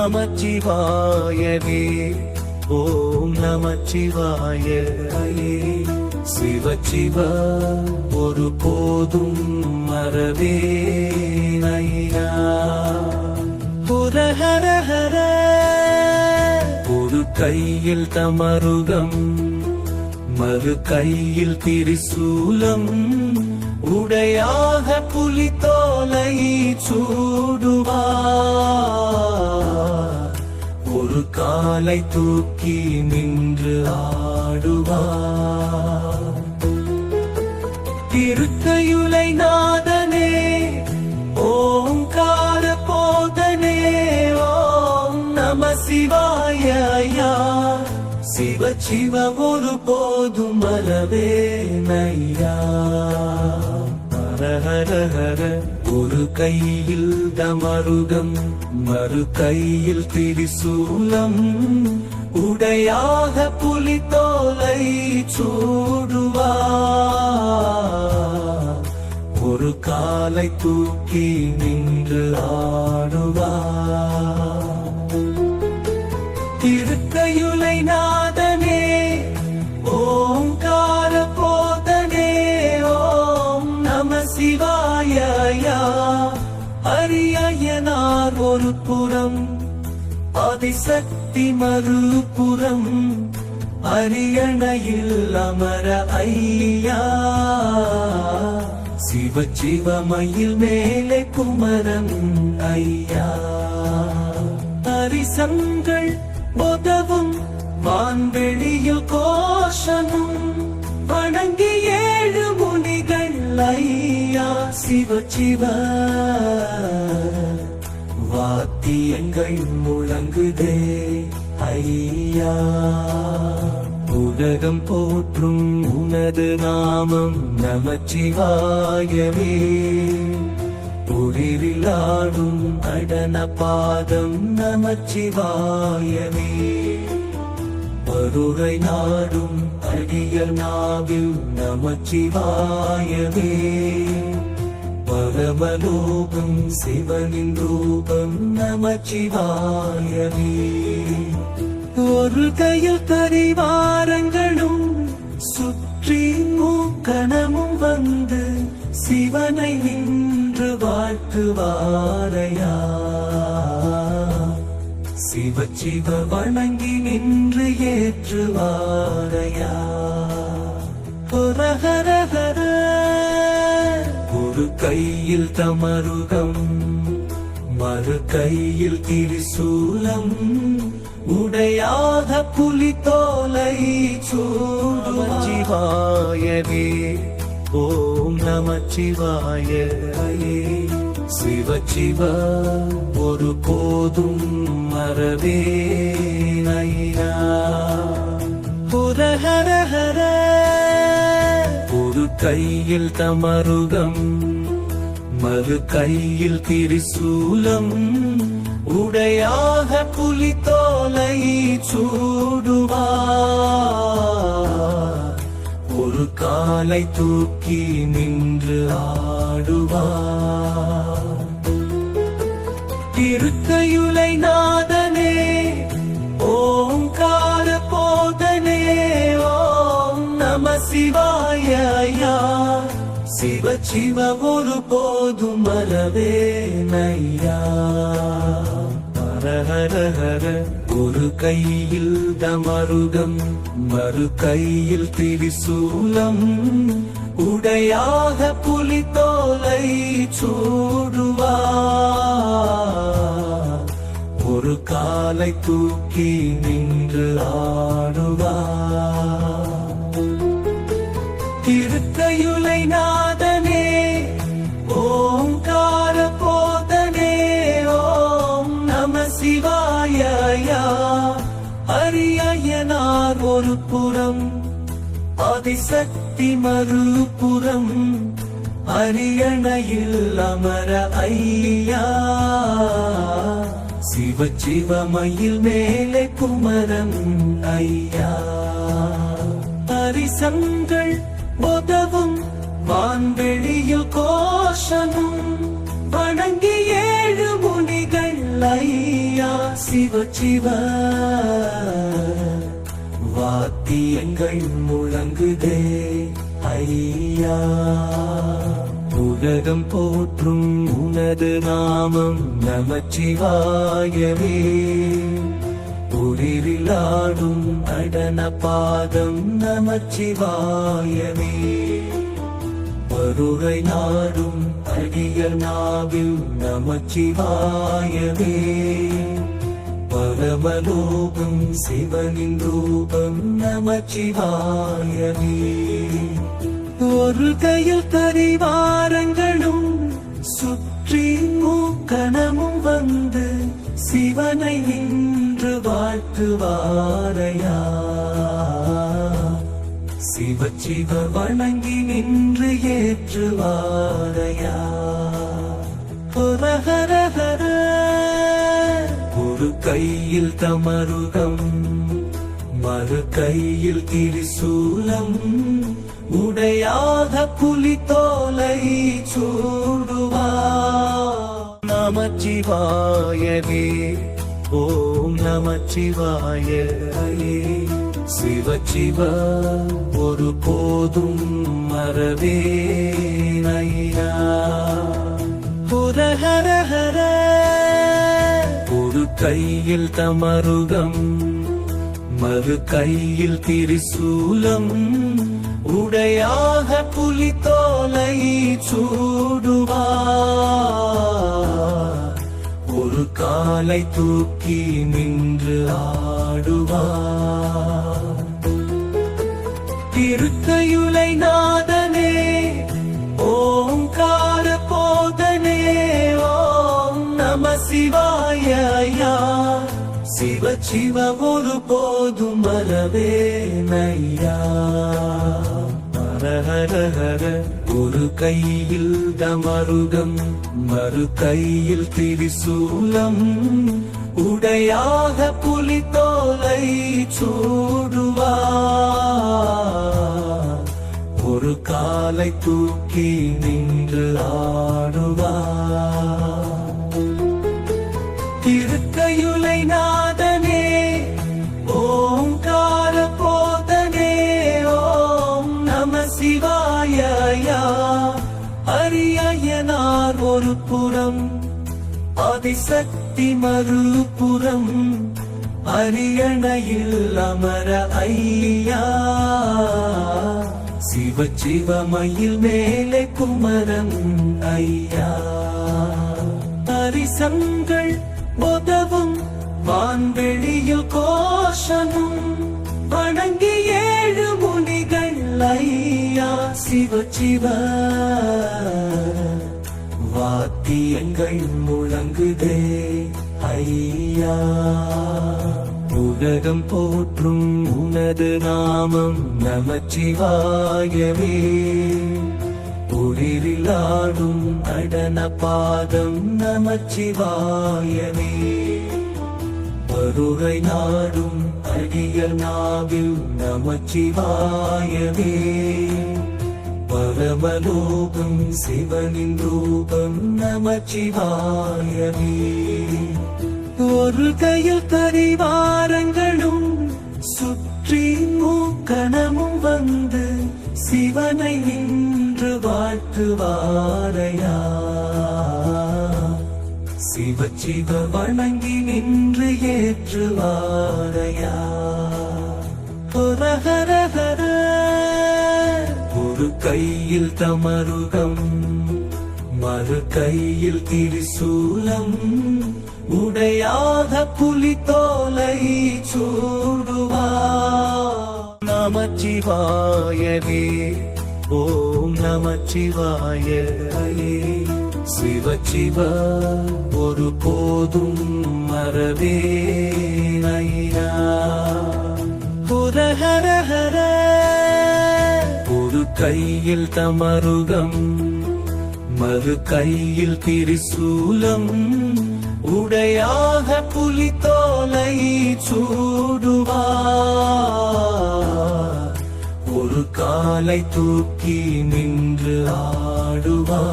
நமச்சிவாயவே. ஓம் நமச்சிவாயவே. சிவசிவ ஒரு போதும் மறவேனையா. புரஹரஹர ஒரு கையில் தமருகம், மறு கையில் திரிசூலம், உடையாக புலித்தோலை சூடுவார். ஒரு காலை தூக்கி நின்று ஆடுவார். திருக்கையுலை நாதனே ஓங்கார போதனே. ஓம் நம சிவாய. சிவசிவ ஒரு போதும் மறவேனையா. ஹரஹர ஒரு கையில் தமருகம், மறு கையில் திரிசூலம், உடையாக புலித்தோலை சூடுவார். ஒரு காலை தூக்கி நின்று ஆடுவார். திருக்கையுலை நாதனே ஓங்கார போதனே. ஓம் நம சிவாய. அரியனார் ஒரு புறம், ஆதிசக்தி மறுபுறம், அரியணையில் அமர ஐயா. சிவசிவமயில் மேலே குமரன் ஐயா. அரிசங்கள் உதவும் வான்வெளியில் கோஷமும், வணங்கி 7 முனிகள் ஐயா. சிவசிவ வாத்தியங்கள் முழங்குதே ஐயா. உலகம் போற்றும் உனது நாமம் நமச்சிவாயவே. உயிரிலாடும் அடன பாதம் நமச்சிவாயவே. பருரை நாடும் அடியர் நாவில் நமச்சிவாயவே. பரமலோகம் சிவனின் ரூபம் நமச்சிவாயவே. ஒரு கையில் கரிவாரங்களும் சுற்றி மூக்கணமும் வந்து, சிவனை நின்று வாழ்த்துவாரையா. சிவசிவ வணங்கி நின்று ஏற்றுவாரையா. ஹரஹர ஒரு கையில் தமருகம், மறு கையில் திரிசூலம், உடையாக புலித்தோலை சூடுவாயவே. ஓம் நமச்சிவாய. சிவசிவ ஒரு போதும் மறவேனையா. புரஹரஹர ஒரு கையில் தமருகம், மறு கையில் திரிசூலம், உடையாக புலித்தோலை சூடுவார். ஒரு காலை தூக்கி நின்று ஆடுவார். திருக்கையுலை நாதனே ஓங்கார போதனே. ஓம் நம சிவாய. சிவசிவ ஒரு போதும் மறவேனையா. ஹரஹர ஒரு கையில் தமருகம், மறு கையில் திரிசூலம், உடையாக புலித்தோலை சூடுவார். ஒரு காலை தூக்கி நின்று ஆடுவார். திருக்கையுலை நாதனே ஓங்கார போதனே. ஓம் நம சிவாய. அரியனார் ஒரு புறம், ஆதிசக்தி மறுபுறம், அரியணையில் அமர ஐயா. சிவசிவமயில் மேலே குமரன் ஐயா. அரிசங்கள் உதவும் வான்வெளியில் கோஷமும், வணங்கி 7 முனிகள் ஐயா சிவ சிவ வாத்தியங்கள் முழங்குதே ஐயா உலகம் போற்றும் உனது நாமம் நமச்சிவாயவே உயிரிலாடும் நடன பாதம் நமச்சிவாயவே வருகை நாடும் அடியர் நாவில் நமச்சிவாயவே பரமலோகம் சிவனின் ரூபம் நமச்சிவாயவே ஒரு கையில் தரிவாரங்களும் சுற்றி மூக்கணமும் வந்து சிவனை நின்று வாழ்த்துவாரையா சிவ சிவ வணங்கி நின்று ஏற்றுவாரையா ஹரஹர ஒரு கையில் தமருகம் மறு கையில் திரிசூலம் உடையாக புலி தோலை சூடுவார் நமச்சிவாயவே ஓம் நமச்சிவாயே சிவ சிவ ஒரு போதும் மறவேனையா ஹரஹர ஒரு கையில் தமருகம் மறு கையில் திரிசூலம் உடையாக புலி தோலை சூடுவார் ஒரு காலை தூக்கி நின்று ஆடுவார் திருக்கையுலை நாதனே ஓங்கார போதனே ஓம் நம சிவாய ஐயா சிவ சிவ ஒரு போதும் மறவேனையா ஹரஹர ஒரு கையில் தமருகம் மறு கையில் திரிசூலம் உடையாக புலி தோலை சூடுவார் ஒரு காலை தூக்கி நின்று ஆடுவார் திருக்கையுலை நாதனே ஓங்கார போதனே ஓம் நம சிவாயா அரியனார் ஒரு புறம் அதிசக்தி மறுபுறம் அரியணையில் அமர ஐயா சிவ சிவ மயில் மேலே குமரன் ஐயா அரிசங்கள் உதவும் வான்வெளியில் கோஷனும் வணங்கி ஏழு முனிகள் ஐயா சிவ சிவ வாத்தியங்கள் முழங்குதே ஐயா உலகம் போற்றும் உனது நாமம் நமச்சிவாயவே உயிரிலாடும் நடன பாதம் நமச்சிவாயவே வருகை நாடும் அடியர் நாவில் நமச்சிவாயவே பரமலோகம் சிவனின் ரூபம் நமச்சிவாயவே ஒரு கையில் தரிவாரங்களும் சுற்றி மூக்கணமும் வந்து சிவனை நின்று வாழ்த்துவாரையா சிவ சிவ வணங்கி நின்று ஏற்றுவாரையா ஹரஹர ஒரு கையில் தமருகம் மறு கையில் திரிசூலம் உடையாக புலி தோலை சூடுவார் நமச்சிவாயவே ஓம் நமச்சிவாயே சிவ சிவ ஒரு போதும் மறவேனையா ஹரஹர ஒரு கையில் தமருகம் மறு கையில் திரிசூலம் உடையாக புலி தோலை சூடுவார் ஒரு காலை தூக்கி நின்று ஆடுவார்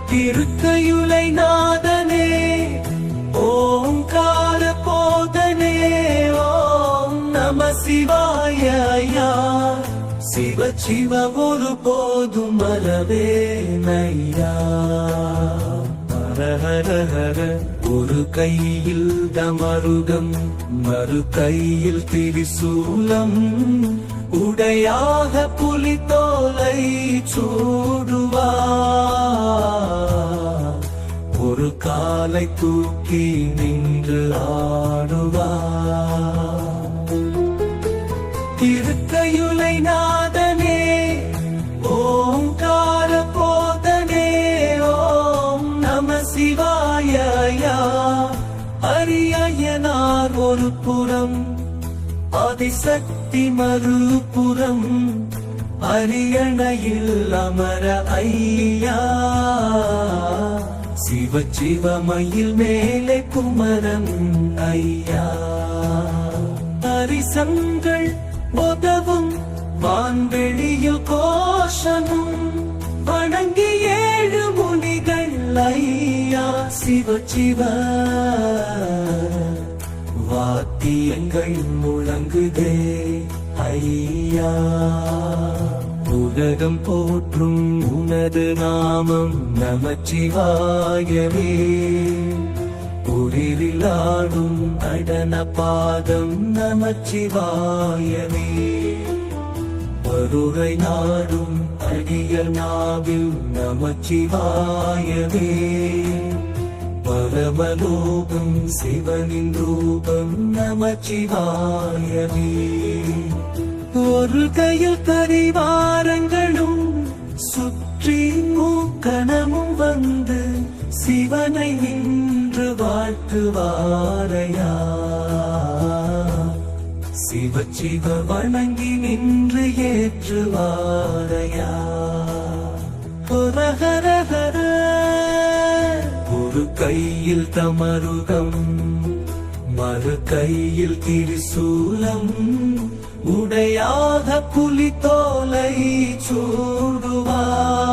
திருக்கையுலை நாதனே ஓங்கார போதனே ஓம் நம சிவாய ஐயா சிவ சிவ ஒரு போதும் மறவே நையா ஹர ஹர ஒரு கையில் டமருகம் மறு கையில் திரிசூலம் உடையாக புலித்தோலை சூடுவார் ஒரு காலை தூக்கி நின்று ஆடுவார் திருக்கையுலை நாதனே ஓங்கார போதனே ஓம் நம சிவாய ஐயா அரியனார் ஒரு புறம் ஆதிசக்தி மறுபுறம் அரியணையில் அமர ஐயா சிவ சிவமயில் மேலே குமரன் ஐயா ஹரிசங்கள் உதவும் வான்வெளியில் கோஷமும் வணங்கி 7 முனிகள் ஐயா சிவ சிவ வாத்தியங்கள் முழங்குதே ஐயா உலகம் போற்றும் உனது நாமம் நமச்சிவாயவே உரிலாடும் நடன பாதம் நமச்சிவாயவே வருகை நாடும் அடியர் நாவில் நமச்சிவாயவே பரமலோகம் சிவனின் ரூபம் நமச்சிவாயவே ஒரு கையில் கரிவாரங்களும் சுற்றி மூக்கணமும் வந்து சிவனை நின்று வாழ்த்துவாரையா சிவ சிவ வணங்கி நின்று ஏற்றுவாரையா ஹர ஒரு கையில் தமருகம் மறு கையில் திரிசூலம் உடையாக புலித்தோலை சூடுவார்